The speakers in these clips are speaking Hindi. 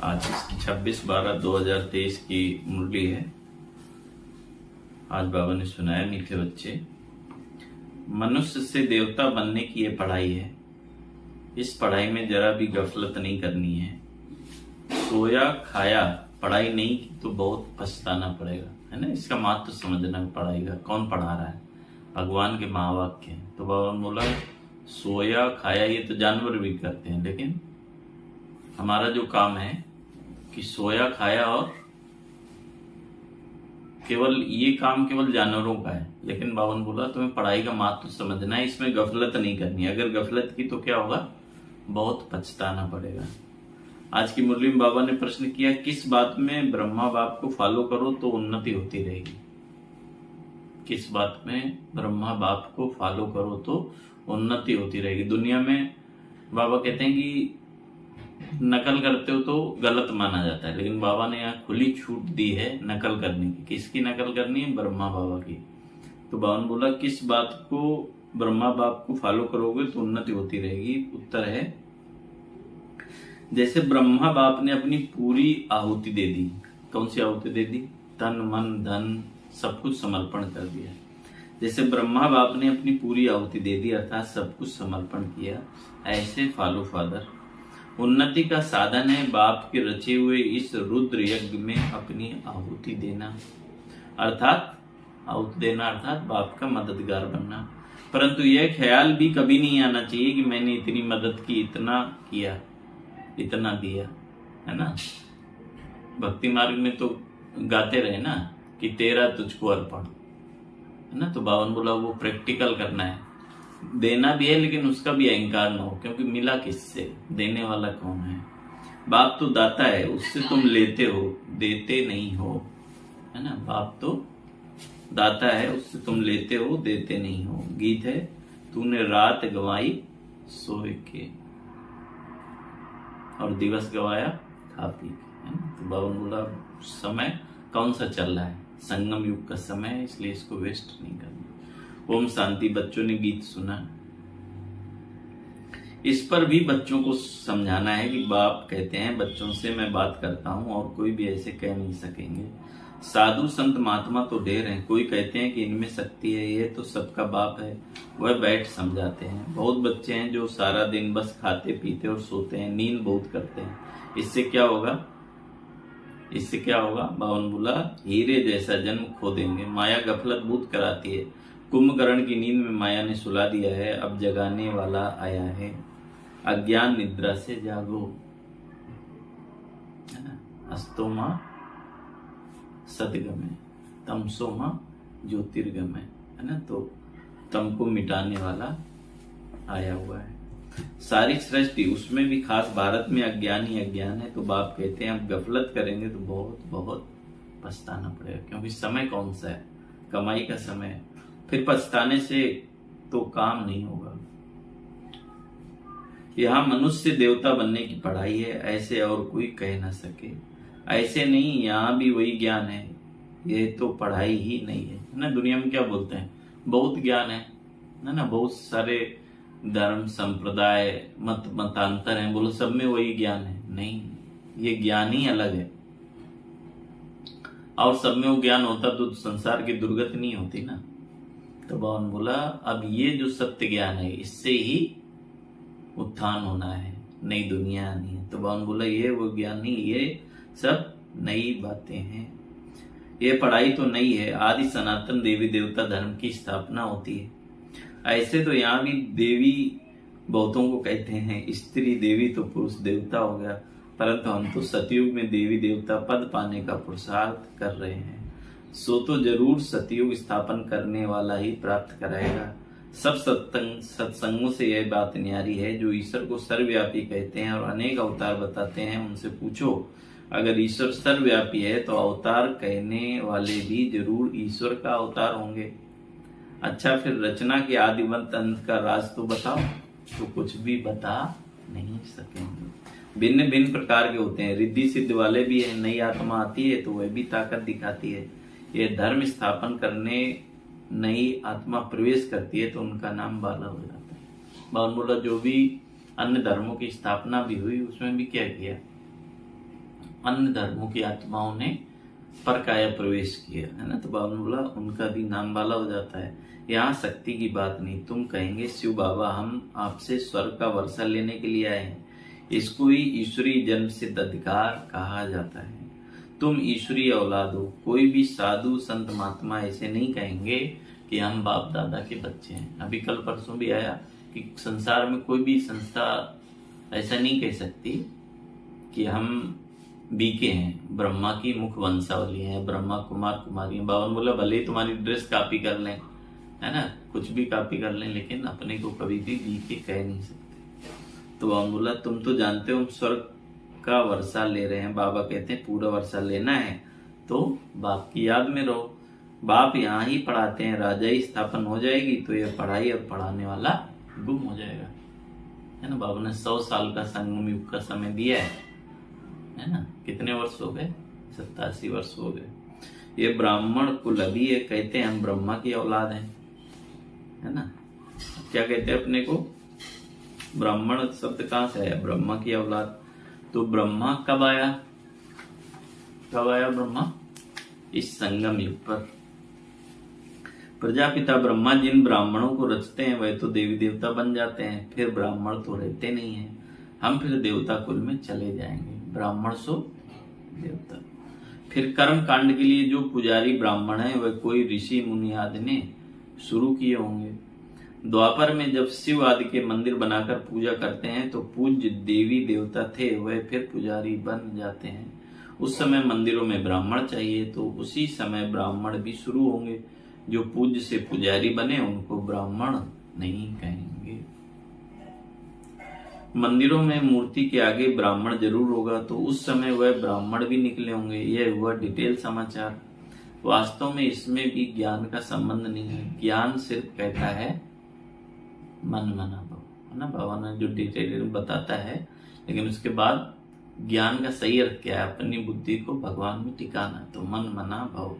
आज 26/12/2023 की मुरली है। आज बाबा ने सुनाया, मीठे बच्चे, मनुष्य से देवता बनने की ये पढ़ाई है। इस पढ़ाई में जरा भी गफलत नहीं करनी है। सोया खाया पढ़ाई नहीं की तो बहुत पछताना पड़ेगा, है ना। इसका महत्व समझना पढ़ाई का। कौन पढ़ा रहा है? भगवान के महावाक्य हैं। तो बाबा ने बोला सोया खाया ये तो जानवर भी करते हैं, लेकिन हमारा जो काम है कि सोया खाया, और केवल ये काम केवल जानवरों का है। लेकिन बाबा ने बोला तुम्हें पढ़ाई का महत्व समझना है, इसमें गफलत नहीं करनी। अगर गफलत की तो क्या होगा? बहुत पछताना पड़ेगा। आज की मुरली में बाबा ने प्रश्न किया, किस बात में ब्रह्मा बाप को फॉलो करो तो उन्नति होती रहेगी? किस बात में ब्रह्मा बाप को फॉलो करो तो उन्नति होती रहेगी? दुनिया में बाबा कहते हैं कि नकल करते हो तो गलत माना जाता है, लेकिन बाबा ने यहाँ खुली छूट दी है नकल करने की। किसकी नकल करनी है? ब्रह्मा बाबा की। तो बाबा ने बोला किस बात को ब्रह्मा बाप को फॉलो करोगे तो उन्नति होती रहेगी? उत्तर है, जैसे ब्रह्मा बाप ने अपनी पूरी आहुति दे दी। कौन सी आहुति दे दी? तन मन धन सब कुछ समर्पण कर दिया। जैसे ब्रह्मा बाप ने अपनी पूरी आहुति दे दी, अर्थात सब कुछ समर्पण किया, ऐसे फॉलो फादर उन्नति का साधन है बाप के रचे हुए इस रुद्र यज्ञ में अपनी आहुति देना, अर्थात आहुति देना अर्थात बाप का मददगार बनना। परंतु यह ख्याल भी कभी नहीं आना चाहिए कि मैंने इतनी मदद की, इतना किया, इतना दिया, है ना। भक्ति मार्ग में तो गाते रहे ना कि तेरा तुझको अर्पण, है ना। तो बाबा ने बोला वो प्रैक्टिकल करना है। देना भी है लेकिन उसका भी अहंकार ना हो, क्योंकि मिला किससे? देने वाला कौन है? बाप तो दाता है, उससे तुम लेते हो, देते नहीं हो, है ना। बाप तो दाता है, उससे तुम लेते हो, देते नहीं हो। गीत है, तूने रात गवाई सोए के और दिवस गवाया खा पी के, है ना। तो बाबा ने बोला समय कौन सा चल रहा है? संगम युग का समय है, इसलिए इसको वेस्ट नहीं करना। ओम शांति। बच्चों ने गीत सुना, इस पर भी बच्चों को समझाना है कि बाप कहते हैं बच्चों से मैं बात करता हूं और कोई भी ऐसे कह नहीं सकेंगे। साधु संत महात्मा तो ढेर हैं, कोई कहते हैं कि इनमें शक्ति है, ये तो सबका बाप है, वह बैठ समझाते हैं। बहुत बच्चे हैं जो सारा दिन बस खाते पीते और सोते हैं, नींद बहुत करते हैं। इससे क्या होगा? इससे क्या होगा? बाबा ने बोला हीरे जैसा जन्म खो देंगे। माया गफलत बहुत कराती है। कुंभकर्ण की नींद में माया ने सुला दिया है, अब जगाने वाला आया है। अज्ञान निद्रा से जागो, है ना। अस्तोमा सदगमे तमसोमा ज्योतिर्गमय, है ना। तो तम को मिटाने वाला आया हुआ है। सारी सृष्टि, उसमें भी खास भारत में अज्ञान ही अज्ञान है। तो बाप कहते हैं अब गफलत करेंगे तो बहुत बहुत पछताना पड़ेगा, क्योंकि समय कौन सा है? कमाई का समय है। फिर पछताने से तो काम नहीं होगा। यहाँ मनुष्य देवता बनने की पढ़ाई है, ऐसे और कोई कह ना सके। ऐसे नहीं, यहाँ भी वही ज्ञान है, ये तो पढ़ाई ही नहीं है, ना। दुनिया में क्या बोलते हैं? बहुत ज्ञान है ना, बहुत सारे धर्म संप्रदाय मतांतर हैं, बोलो सब में वही ज्ञान है। नहीं, ये ज्ञान ही अलग है। और सब में वो ज्ञान होता तो संसार की दुर्गति नहीं होती ना। तो बाबा ने बोला अब ये जो सत्य ज्ञान है, इससे ही उत्थान होना है, नई दुनिया आनी है। तो बाबा ने बोला ये वो ज्ञान नहीं, ये सब नई बातें हैं। ये पढ़ाई तो नई है। आदि सनातन देवी देवता धर्म की स्थापना होती है। ऐसे तो यहाँ भी देवी बहुतों को कहते हैं, स्त्री देवी तो पुरुष देवता हो गया, परंतु हम तो सतयुग में देवी देवता पद पाने का पुरुषार्थ कर रहे हैं। सो तो जरूर सतयुग स्थापन करने वाला ही प्राप्त कराएगा। सब सत्संगों से यह बात न्यारी है, जो ईश्वर को सर्वव्यापी कहते हैं और अनेक अवतार बताते हैं, उनसे पूछो अगर ईश्वर सर्वव्यापी है तो अवतार कहने वाले भी जरूर ईश्वर का अवतार होंगे। अच्छा, फिर रचना के आदिवंत अंत का राज तो बताओ। तो कुछ भी बता नहीं सकेंगे। भिन्न भिन्न प्रकार के होते हैं, रिद्धि सिद्ध वाले भी है। नई आत्मा आती है तो वह भी ताकत दिखाती है। यह धर्म स्थापन करने नई आत्मा प्रवेश करती है तो उनका नाम बाला हो जाता है। बावन बोला जो भी अन्य धर्मों की स्थापना भी हुई उसमें भी क्या किया? अन्य धर्मों की आत्माओं ने पर काया प्रवेश किया है ना, तो बाबा ने बोला उनका भी नाम वाला हो जाता है। यहाँ शक्ति की बात नहीं, तुम कहेंगे शिव बाबा हम आपसे स्वर्ग का वर्षा लेने के लिए आए हैं, इसको ही ईश्वरीय जन्म सिद्ध अधिकार कहा जाता है। तुम ईश्वरीय औलाद हो। कोई भी साधु संत महात्मा ऐसे नहीं कहेंगे कि हम बाप दादा के बच्चे हैं। अभी कल परसों भी आया कि संसार में कोई भी संस्था ऐसा नहीं कह सकती कि हम बीके हैं, ब्रह्मा की मुख वंशावली है, ब्रह्मा कुमार कुमारी है। बाबा ने बोला भले ही तुम्हारी ड्रेस कॉपी कर लें, है ना, कुछ भी कॉपी कर लें, लेकिन अपने को कभी भी बीके कह नहीं सकते। तो बाबा ने बोला तुम तो जानते हो स्वर्ग का वर्षा ले रहे हैं। बाबा कहते हैं पूरा वर्षा लेना है तो बाप की याद में रहो। बाप यहाँ ही पढ़ाते हैं, राजा ही स्थापन हो जाएगी तो ये पढ़ाई और पढ़ाने वाला गुम हो जाएगा, है ना। बाबा ने 100 साल का संगम युग का समय दिया है ना। कितने वर्ष हो गए? 87 वर्ष हो गए। ये ब्राह्मण कुल अभी ये कहते हैं हम ब्रह्मा की औलाद हैं, है ना। क्या कहते हैं अपने को? ब्राह्मण शब्द कहाँ से आया? ब्रह्मा की औलाद। तो ब्रह्मा कब आया? कब आया ब्रह्मा? इस संगम युग पर। प्रजापिता ब्रह्मा जिन ब्राह्मणों को रचते हैं वह तो देवी देवता बन जाते हैं, फिर ब्राह्मण तो रहते नहीं हैं। हम फिर देवता कुल में चले जाएंगे, ब्राह्मण सो देवता। फिर कर्म कांड के लिए जो पुजारी ब्राह्मण है वह कोई ऋषि मुनि आदि ने शुरू किए होंगे। द्वापर में जब शिव आदि के मंदिर बनाकर पूजा करते हैं तो पूज्य देवी देवता थे वह फिर पुजारी बन जाते हैं। उस समय मंदिरों में ब्राह्मण चाहिए तो उसी समय ब्राह्मण भी शुरू होंगे। जो पूज्य से पुजारी बने उनको ब्राह्मण नहीं कहेंगे। मंदिरों में मूर्ति के आगे ब्राह्मण जरूर होगा तो उस समय वह ब्राह्मण भी निकले होंगे। यह हुआ डिटेल समाचार। वास्तव में इसमें भी ज्ञान का संबंध नहीं है। ज्ञान सिर्फ कहता है मन मना भाव, है ना। बाबा ने जो डिटेल बताता है, लेकिन उसके बाद ज्ञान का सही अर्थ क्या है? अपनी बुद्धि को भगवान में टिकाना। तो मन मना भाव।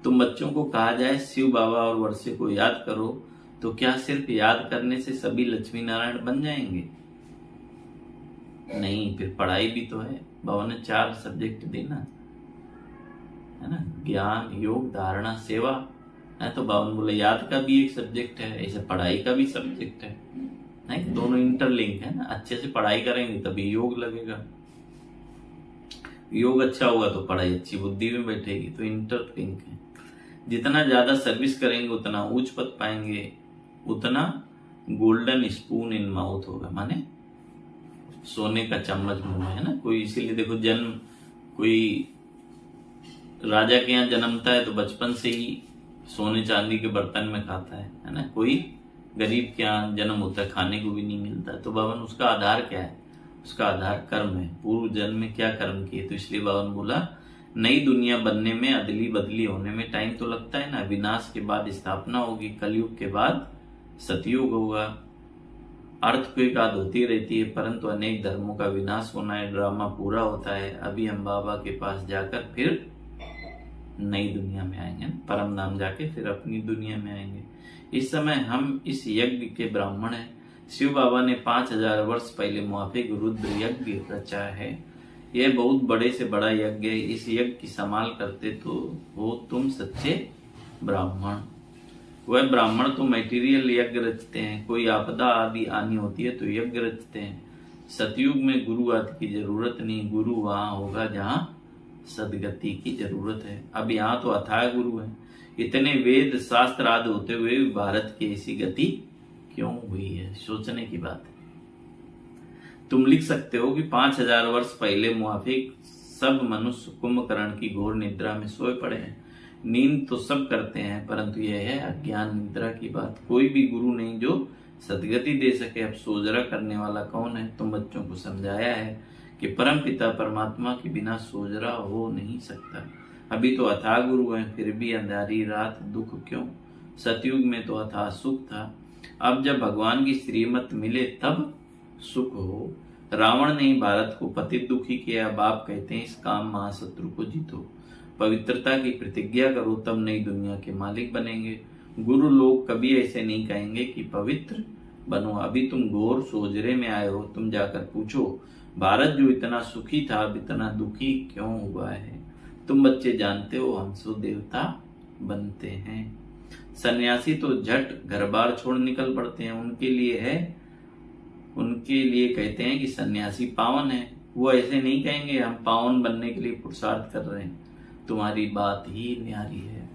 तुम बच्चों को कहा जाए शिव बाबा और वर्षे को याद करो तो क्या सिर्फ याद करने से सभी लक्ष्मी नारायण बन जाएंगे? नहीं, फिर पढ़ाई भी तो है। बाबा ने 4 सब्जेक्ट देना, है ना, ज्ञान योग धारणा सेवा है। तो बाबा ने बोले याद का भी एक सब्जेक्ट है, ऐसे पढ़ाई का भी सब्जेक्ट है, नहीं, दोनों इंटरलिंक है ना। अच्छे से पढ़ाई करेंगे तभी योग लगेगा, योग अच्छा होगा तो पढ़ाई अच्छी बुद्धि में बैठेगी। तो इंटरलिंक है। जितना ज्यादा सर्विस करेंगे उतना उच्च पद पाएंगे, उतना गोल्डन स्पून इन माउथ होगा, माने सोने का चम्मच मुंह में, है ना। कोई इसीलिए देखो जन्म कोई राजा के यहाँ जन्मता है तो बचपन से ही सोने चांदी के बर्तन में खाता है ना। कोई गरीब के यहाँ जन्म होता है खाने को भी नहीं मिलता है। तो बाबा ने उसका आधार क्या है? उसका आधार कर्म है। पूर्व जन्म में क्या कर्म किए? तो इसलिए बाबा ने बोला नई दुनिया बनने में अदली बदली होने में टाइम तो लगता है ना। विनाश के बाद स्थापना होगी, कलयुग के बाद सतयुग होगा, अर्थक्वेक आदि होती रहती है, परंतु अनेक धर्मों का विनाश होना है, ड्रामा पूरा होता है। अभी हम बाबा के पास जाकर फिर नई दुनिया में आएंगे, परम धाम जाके फिर अपनी दुनिया में आएंगे। इस समय हम इस यज्ञ के ब्राह्मण हैं। शिव बाबा ने 5000 वर्ष पहले मुआफिक रुद्र यज्ञ रचा है। यह बहुत बड़े से बड़ा यज्ञ है। इस यज्ञ की संभाल करते तो हो तुम सच्चे ब्राह्मण। वह ब्राह्मण तो मटेरियल यज्ञ रचते हैं, कोई आपदा आदि आनी होती है तो यज्ञ रचते हैं। सतयुग में गुरु आदि की जरूरत नहीं, गुरु वहां होगा जहां सदगति की जरूरत है। अब यहाँ तो अथाह गुरु है। इतने वेद शास्त्र आदि होते हुए भारत की ऐसी गति क्यों हुई है? सोचने की बात है। तुम लिख सकते हो कि 5000 वर्ष पहले मुआफिक सब मनुष्य कुंभकर्ण की घोर निद्रा में सोए पड़े हैं। नींद तो सब करते हैं, परंतु यह है अज्ञान निद्रा की बात। कोई भी गुरु नहीं जो सदगति दे सके। अब सोजरा करने वाला कौन है? तुम बच्चों को समझाया है कि परम पिता परमात्मा के बिना सोजरा हो नहीं सकता। अभी तो अथाह गुरु है, फिर भी अंधारी रात दुख क्यों? सतयुग में तो अथाह सुख था। अब जब भगवान की श्रीमत मिले तब सुख हो। रावण ने भारत को पतित दुखी किया। बाप कहते हैं इस काम महाशत्रु को जीतो, पवित्रता की प्रतिज्ञा करो, तब नई दुनिया के मालिक बनेंगे। गुरु लोग कभी ऐसे नहीं कहेंगे कि पवित्र बनो। अभी तुम घोर सोजरे में आए हो, तुम जाकर पूछो भारत जो इतना सुखी था अब इतना दुखी क्यों हुआ है? तुम बच्चे जानते हो हंसो देवता बनते हैं। सन्यासी तो झट घर बार छोड़ निकल पड़ते हैं, उनके लिए कहते हैं कि सन्यासी पावन है। वो ऐसे नहीं कहेंगे हम पावन बनने के लिए पुरुषार्थ कर रहे हैं। तुम्हारी बात ही न्यारी है,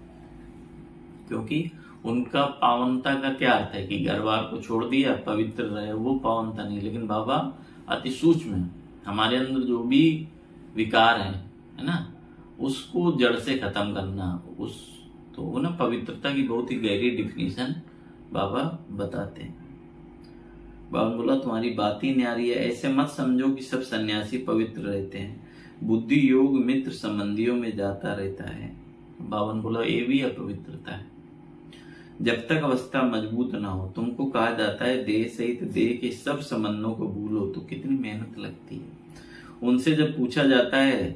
क्योंकि उनका पावनता का क्या अर्थ है कि घर बार को छोड़ दिया पवित्र रहे, वो पावनता नहीं। लेकिन बाबा अति सूक्ष्म है, हमारे अंदर जो भी विकार है ना, उसको जड़ से खत्म करना, तो वो ना पवित्रता की बहुत ही गहरी डिफिनीशन बाबा बताते हैं। बाबा बोला तुम्हारी बात ही न्यारी है, ऐसे मत समझो कि सब सन्यासी पवित्र रहते हैं। बुद्धि योग मित्र संबंधियों में जाता रहता है। बाबा बोला ये भी अपवित्रता है। जब तक अवस्था मजबूत ना हो, तुमको कहा जाता है देह सहित देह के सब संबंधों को भूलो, तो कितनी मेहनत लगती है। उनसे जब पूछा जाता है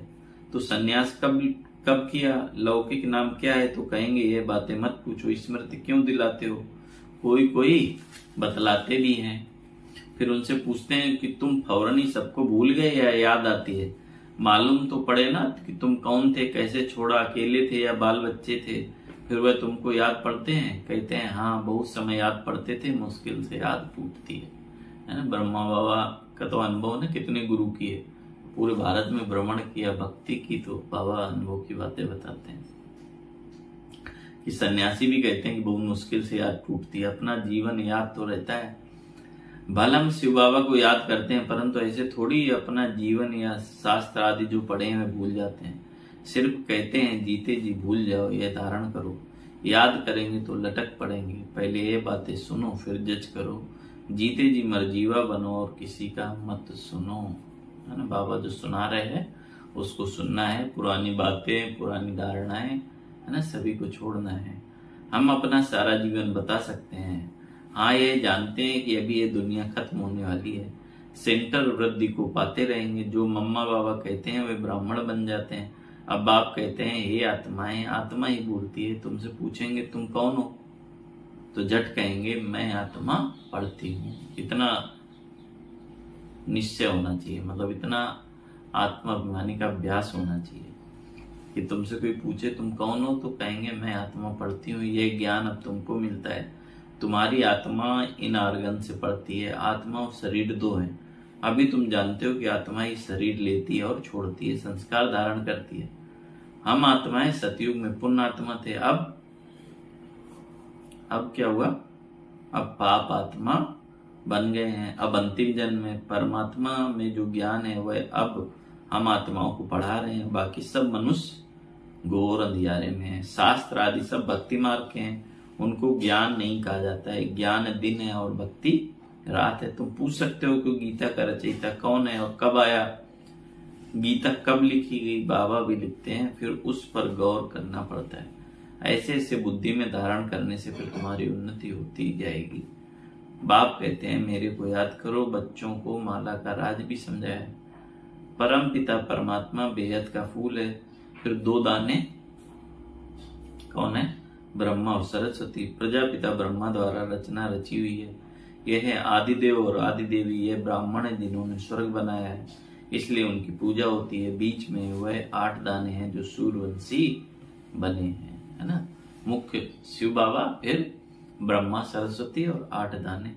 तो सन्यास कब किया, लौकिक नाम क्या है, तो कहेंगे ये बातें मत पूछो, स्मृति क्यों दिलाते हो। कोई बतलाते भी हैं। फिर उनसे पूछते हैं कि तुम फौरन ही सबको भूल गए या याद आती है। मालूम तो पड़े ना कि तुम कौन थे, कैसे छोड़ा, अकेले थे या बाल बच्चे थे। फिर वह तुमको याद पड़ते हैं। कहते हैं हाँ बहुत समय याद पड़ते थे, मुश्किल से याद टूटती है ना। ब्रह्मा बाबा का तो अनुभव ने कितने गुरु किए, पूरे भारत में भ्रमण किया, भक्ति की, तो बाबा अनुभव की बातें बताते हैं। कि सन्यासी भी कहते हैं कि बहुत मुश्किल से याद टूटती है। अपना जीवन याद तो रहता है, भले हम शिव बाबा को याद करते हैं, परंतु ऐसे थोड़ी अपना जीवन या शास्त्र आदि जो पढ़े हैं भूल जाते हैं। सिर्फ कहते हैं जीते जी भूल जाओ, यह धारण करो, याद करेंगे तो लटक पड़ेंगे। पहले ये बातें सुनो फिर जज करो, जीते जी मरजीवा बनो और किसी का मत सुनो, है ना। बाबा जो सुना रहे हैं उसको सुनना है, पुरानी बातें पुरानी धारणाएं है ना सभी को छोड़ना है। हम अपना सारा जीवन बता सकते हैं, हाँ ये जानते हैं कि अभी ये दुनिया खत्म होने वाली है। सेंटर वृद्धि को पाते रहेंगे। जो मम्मा बाबा कहते हैं वे ब्राह्मण बन जाते हैं। अब बाप कहते हैं हे आत्माएं, आत्मा ही बोलती है। तुमसे पूछेंगे तुम कौन हो, तो झट कहेंगे मैं आत्मा पढ़ती हूँ। इतना निश्चय होना चाहिए, मतलब इतना आत्माभिमानी का अभ्यास होना चाहिए कि तुमसे कोई पूछे तुम कौन हो, तो कहेंगे मैं आत्मा पढ़ती हूँ। ये ज्ञान अब तुमको मिलता है। तुम्हारी आत्मा इन आर्गन से पढ़ती है। आत्मा और शरीर दो है। अभी तुम जानते हो कि आत्मा ही शरीर लेती है और छोड़ती है, संस्कार धारण करती है। हम आत्माएं सतयुग में पुण्य आत्मा थे। अब क्या हुआ, अब पाप आत्मा बन गए हैं। अब अंतिम जन्म में परमात्मा में जो ज्ञान है वह अब हम आत्माओं को पढ़ा रहे हैं। बाकी सब मनुष्य घोर अंधियारे में है। शास्त्र आदि सब भक्ति मार्ग के हैं, उनको ज्ञान नहीं कहा जाता है। ज्ञान दिन है और भक्ति रात है। तुम पूछ सकते हो कि गीता का रचयिता कौन है और कब आया, गीता कब लिखी गई, बाबा भी लिखते हैं। फिर उस पर गौर करना पड़ता है। ऐसे ऐसे बुद्धि में धारण करने से फिर तुम्हारी उन्नति होती जाएगी। बाप कहते हैं मेरे को याद करो। बच्चों को माला का राज भी समझाया। परम पिता परमात्मा बेहद का फूल है। फिर दो दाने कौन है, ब्रह्मा और सरस्वती। प्रजापिता ब्रह्मा द्वारा रचना रची हुई है। यह है आदिदेव और आदिदेवी। यह ब्राह्मण है जिन्होंने स्वर्ग बनाया है, इसलिए उनकी पूजा होती है। बीच में वह 8 दाने हैं जो सूर्यवंशी बने हैं, है ना। मुख्य शिव बाबा, फिर ब्रह्मा सरस्वती और 8 दाने।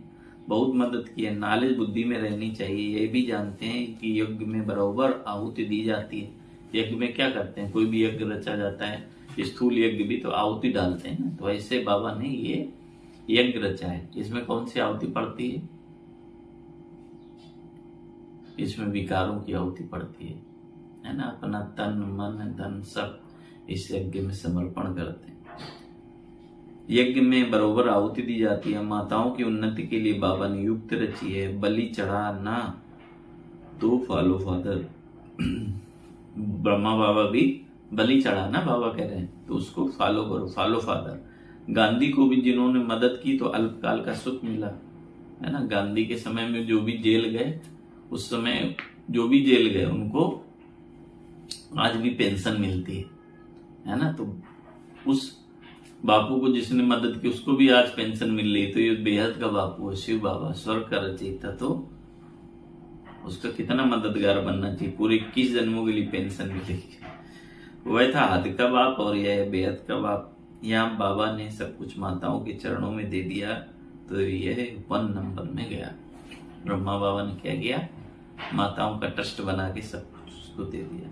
बहुत मदद की है। नॉलेज बुद्धि में रहनी चाहिए। ये भी जानते हैं कि यज्ञ में बराबर आहुति दी जाती है। यज्ञ में क्या करते हैं, कोई भी यज्ञ रचा जाता है, स्थूल यज्ञ भी तो आहुति डालते हैं ना। तो ऐसे बाबा ने ये यज्ञ रचा है। इसमें कौन सी आहुति पड़ती है, इसमें विकारों की आहुति पड़ती है ना। अपना तन मन धन सब इस यज्ञ में समर्पण करते हैं। यज्ञ में बरोबर आहुति दी जाती है। माताओं की उन्नति के लिए बाबा ने युक्त रची है। बलि चढ़ाना तो फॉलो फादर। ब्रह्मा बाबा भी बलि चढ़ाना बाबा कह रहे हैं, तो उसको फॉलो करो, फॉलो फादर। गांधी को भी जिन्होंने मदद की तो अल्पकाल का सुख मिला, है ना। गांधी के समय में जो भी जेल गए, उस समय जो भी जेल गए उनको आज भी पेंशन मिलती है ना। तो उस बापू को जिसने मदद की उसको भी आज पेंशन मिल रही। तो ये बेहद का बापू है शिव बाबा, स्वर्ग का रचयिता। तो उसका कितना मददगार बनना चाहिए, पूरे 21 जन्मों के लिए पेंशन मिलेगी। वह था हद का बाप और यह बेहद का बाप। यहाँ बाबा ने सब कुछ माताओं के चरणों में दे दिया, तो यह 1 नंबर में गया। ब्रह्मा बाबा ने क्या किया, माताओं का ट्रस्ट बना के सब कुछ उसको दे दिया।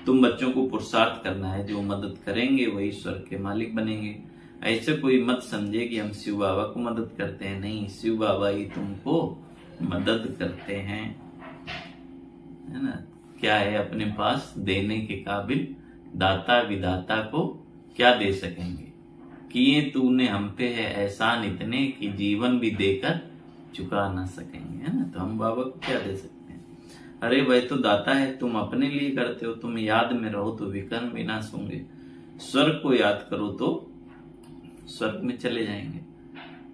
तुम बच्चों को पुरुषार्थ करना है, जो मदद करेंगे वही स्वर्ग के मालिक बनेंगे। ऐसे कोई मत समझे कि हम शिव बाबा को मदद करते हैं, नहीं, शिव बाबा ही तुमको मदद करते हैं, है ना। क्या है अपने पास देने के काबिल, दाता विदाता को क्या दे सकेंगे। किए तूने हम पे है एहसान इतने कि जीवन भी देकर चुका ना सकेंगे, है ना। तो हम बाबा को क्या दे सकते हैं। अरे वह तो दाता है, तुम अपने लिए करते हो। तुम याद में रहो तो विकर्म विनाश होंगे, स्वर्ग को याद करो तो स्वर्ग में चले जाएंगे।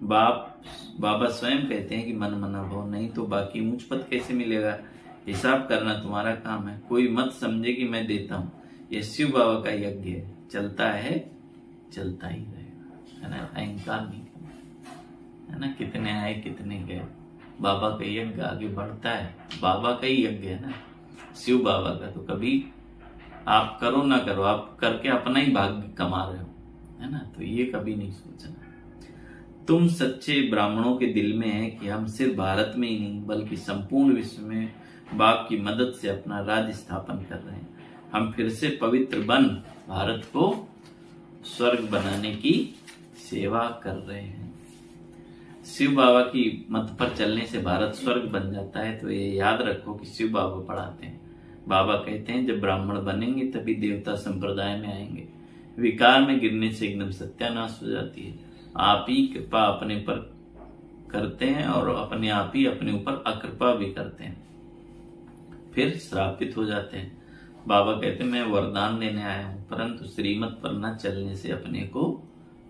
बाबा स्वयं कहते हैं कि मन मना भाव, नहीं तो बाकी मुझ पद कैसे मिलेगा। हिसाब करना तुम्हारा काम है। कोई मत समझे कि मैं देता हूँ, ये शिव बाबा का यज्ञ है, चलता है चलता ही रहेगा, है ना। अहंकार नहीं करना, है ना। कितने आए कितने गए, बाबा का यज्ञ आगे बढ़ता है। बाबा का ही यज्ञ है ना, शिव बाबा का। तो कभी आप करो ना करो, आप करके अपना ही भाग्य कमा रहे हो, है ना। तो ये कभी नहीं सोचना। तुम सच्चे ब्राह्मणों के दिल में है कि हम सिर्फ भारत में ही नहीं बल्कि संपूर्ण विश्व में बाप की मदद से अपना राज्य स्थापन कर रहे हैं। हम फिर से पवित्र बन भारत को स्वर्ग बनाने की सेवा कर रहे हैं। शिव बाबा की मत पर चलने से भारत स्वर्ग बन जाता है। तो ये याद रखो कि शिव बाबा पढ़ाते हैं। बाबा कहते हैं जब ब्राह्मण बनेंगे तभी देवता संप्रदाय में आएंगे। विकार में गिरने से एकदम सत्यानाश हो जाती है। आप ही कृपा अपने पर करते हैं और अपने आप ही अपने ऊपर अकृपा भी करते हैं, फिर श्रापित हो जाते हैं। बाबा कहते हैं मैं वरदान देने आया हूं, परंतु श्रीमत पर न चलने से अपने को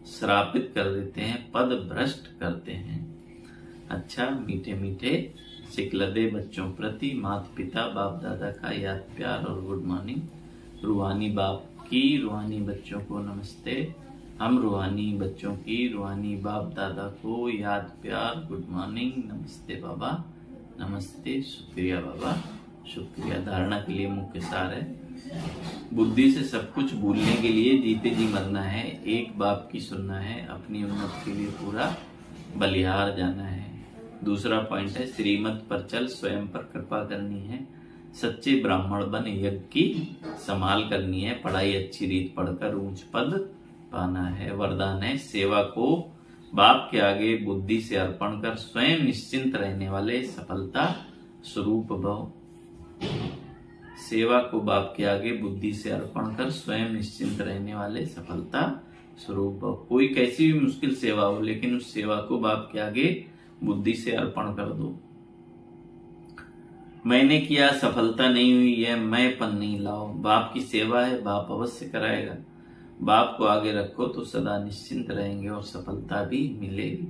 श्रापित कर देते हैं, पद भ्रष्ट करते हैं। अच्छा, मीठे मीठे सिकलदे बच्चों प्रति माता पिता बाप दादा का याद प्यार और गुड मॉर्निंग। रूहानी बाप की रूहानी बच्चों को नमस्ते। हम रूहानी बच्चों की रूहानी बाप दादा को याद प्यार गुड मॉर्निंग, नमस्ते बाबा, नमस्ते, शुक्रिया बाबा, शुक्रिया। धारणा के लिए मुख्य सार है, बुद्धि से सब कुछ भूलने के लिए जीते जी मरना है, एक बाप की सुनना है, अपनी उन्नति के लिए पूरा बलिहार जाना है। दूसरा पॉइंट है श्रीमत पर चल, स्वयं पर कृपा करनी है, सच्चे ब्राह्मण बन यज्ञ की संभाल करनी है, पढ़ाई अच्छी रीत पढ़कर ऊंच पद पाना है। वरदान है सेवा को बाप के आगे बुद्धि से अर्पण कर स्वयं निश्चिंत रहने वाले सफलता स्वरूप भव। सेवा को बाप के आगे बुद्धि से अर्पण कर स्वयं निश्चिंत रहने वाले सफलता स्वरूप भव। कोई कैसी भी मुश्किल सेवा हो, लेकिन उस सेवा को बाप के आगे बुद्धि से अर्पण कर दो। मैंने किया सफलता नहीं हुई है, मैं पन नहीं लाओ। बाप की सेवा है, बाप अवश्य कराएगा। बाप को आगे रखो तो सदा निश्चिंत रहेंगे और सफलता भी मिलेगी।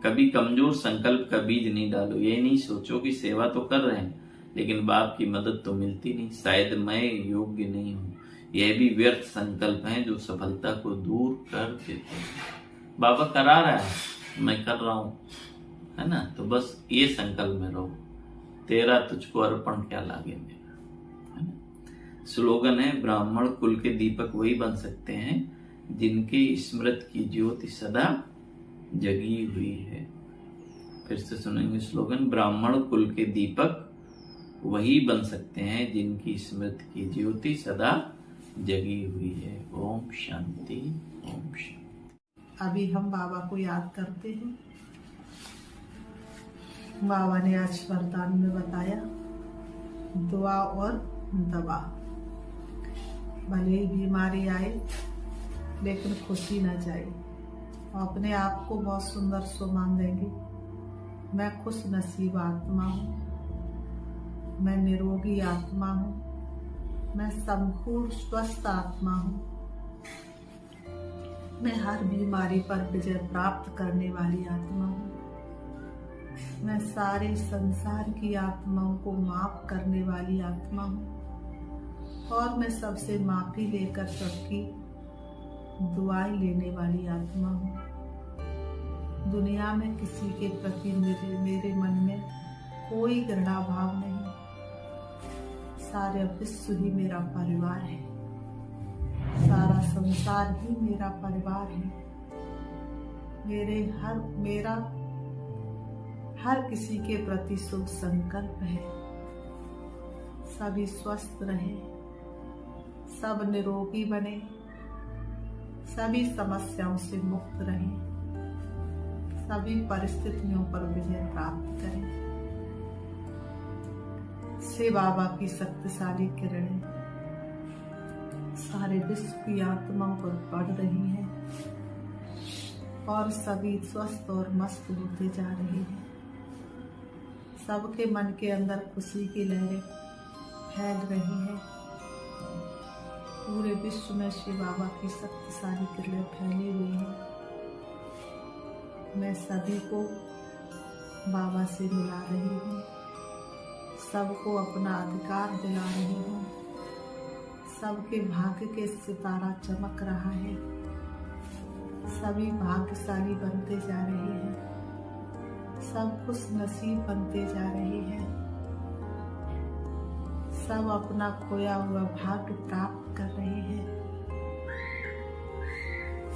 कभी कमजोर संकल्प का बीज नहीं डालो। ये नहीं सोचो कि सेवा तो कर रहे हैं लेकिन बाप की मदद तो मिलती नहीं, शायद मैं योग्य नहीं हूँ। यह भी व्यर्थ संकल्प है जो सफलता को दूर कर देते हैं। बाबा करा रहा है, मैं कर रहा हूँ, है ना। तो बस ये संकल्प में रहो, तेरा तुझको अर्पण क्या लागे मेरा, है ना। स्लोगन है ब्राह्मण कुल के दीपक वही बन सकते हैं जिनकी स्मृति की ज्योति सदा जगी हुई है। फिर से सुनेंगे स्लोगन, ब्राह्मण कुल के दीपक वही बन सकते हैं जिनकी स्मृति की ज्योति सदा जगी हुई है। ओम शांति, ओम शांति। अभी हम बाबा को याद करते हैं। बाबा ने आज वरदान में बताया दुआ और दवा। भले ही बीमारी आए लेकिन खुशी न जाए। अपने आप को बहुत सुंदर सुमान देंगे। मैं खुश नसीब आत्मा हूँ, मैं निरोगी आत्मा हूँ, मैं संपूर्ण स्वस्थ आत्मा हूँ, मैं हर बीमारी पर विजय प्राप्त करने वाली आत्मा हूँ, मैं सारे संसार की आत्माओं को माफ करने वाली आत्मा हूँ और मैं सबसे माफी लेकर सबकी दुआएं लेने वाली आत्मा हूँ। दुनिया में किसी के प्रति मेरे मन में कोई घृणा भाव नहीं, सारे विश्व ही मेरा परिवार है, सारा संसार ही मेरा परिवार है। मेरा हर किसी के प्रति शुभ संकल्प है। सभी स्वस्थ रहे, सब निरोगी बने, सभी समस्याओं से मुक्त रहे, सभी परिस्थितियों पर विजय प्राप्त करें। शिव बाबा की शक्तिशाली किरणें सारे विश्व की आत्माओं पर पड़ रही हैं और सभी स्वस्थ और मस्त होते जा रहे हैं। सबके मन के अंदर खुशी की लहरें फैल रही हैं। पूरे विश्व में शिव बाबा की शक्तिशाली किरणें फैली हुई हैं। मैं सभी को बाबा से मिला रही हूँ, सबको अपना अधिकार दिला रही हूँ। सबके भाग्य के सितारा चमक रहा है, सभी भाग्यशाली बनते जा रहे हैं, सब खुश नसीब बनते जा रहे हैं, सब अपना खोया हुआ भाग्य प्राप्त कर रहे हैं,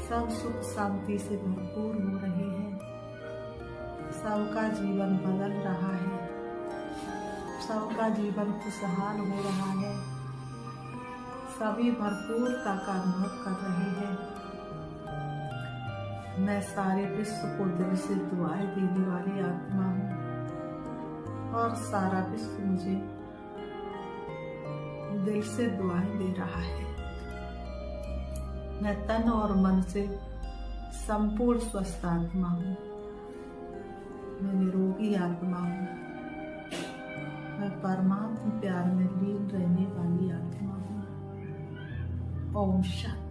सब सुख शांति से भरपूर हो रहे हैं, सबका जीवन बदल रहा है, सबका जीवन खुशहाल हो रहा है, सभी भरपूरता का अनुभव कर रहे हैं। मैं सारे विश्व को दिल से दुआएं देने वाली आत्मा हूँ और सारा विश्व मुझे दिल से दुआएं दे रहा है। मैं तन और मन से संपूर्ण स्वस्थ आत्मा हूँ। मैं निरोगी आत्मा हूँ। मैं परमात्मा प्यार में लीन रहने वाली आत्मा हूँ। ओम शांति।